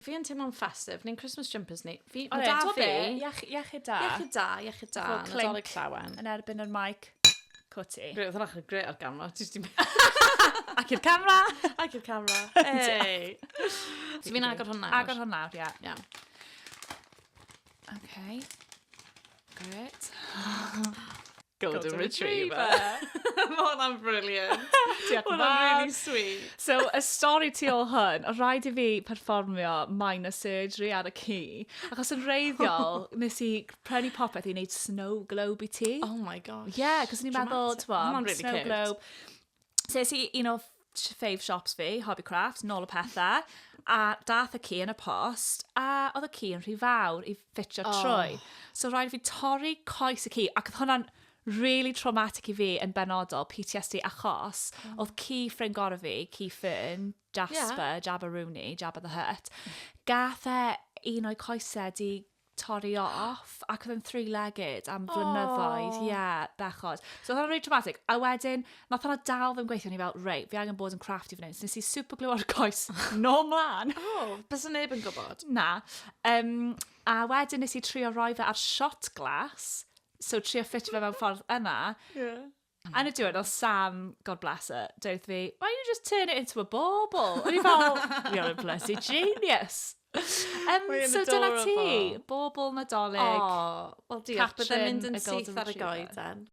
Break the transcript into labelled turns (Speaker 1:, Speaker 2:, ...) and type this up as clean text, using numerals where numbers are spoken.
Speaker 1: Fi yn teimlo'n festif, ni'n Christmas jumpers ni.
Speaker 2: Mae da fi. Iechyd da.
Speaker 1: Iechyd da. Nadolig llawen.
Speaker 2: Yn erbyn yr mic. Cwti.
Speaker 1: Gret, oedd hwnna'n gret ar gamera.
Speaker 2: Ac i'r camera.
Speaker 1: Ac i'r camera. Hey. So fi'n agor hwnna.
Speaker 2: Agor hwnna, ie. Okay. Great.
Speaker 1: Golden Retriever. Mae hwnna'n brilliant.
Speaker 2: Diolch yn
Speaker 1: Hwnna'n really sweet.
Speaker 2: So, y stori tu ôl hwn, o rhaid i fi perfformio minor surgery ar y ci. Achos yn reiddiol, nes i prynu popeth i wneud snow globe i ti.
Speaker 1: Oh my gosh.
Speaker 2: Yeah, cos ni'n meddwl,
Speaker 1: really
Speaker 2: snow
Speaker 1: cute.
Speaker 2: globe. So, nes i un o fave shops fi, Hobby Crafts, nôl y pethau, a dath y ci yn y post, a oedd y ci yn rhy fawr i ffitio trwy. So, rhaid i fi torri coes y ci, ac oedd hwnna'n really traumatic i fi yn benodol, PTSD, achos oedd ci ffrind gorau fi, ci Fern, Jasper, Jabba Rooney, Jabba the Hutt, gath e un o'i coesau di torri off, ac oedd yn three-legged am flynyddoedd, bechod. So oedd hwnna'n really traumatic. A wedyn, nath hwnna dal ddim gweithio, ni fel, reit, fi angen bod yn crafty fan hyn. So nes i super glue ar y coes, nôl mlaen.
Speaker 1: Bys yn neb yn gwybod.
Speaker 2: Na. A wedyn nes i trio roi fe ar shot glass, so trio ffitio fe mewn ffordd yna.
Speaker 1: Yeah.
Speaker 2: And I do it, Sam, God bless her, dweud fi, why don't you just turn it into a bauble? And you're fel, you're a bloody genius. So dyna ti, bauble Nadolig.
Speaker 1: Wel diolch, byddai'n mynd yn syth ar y goed then.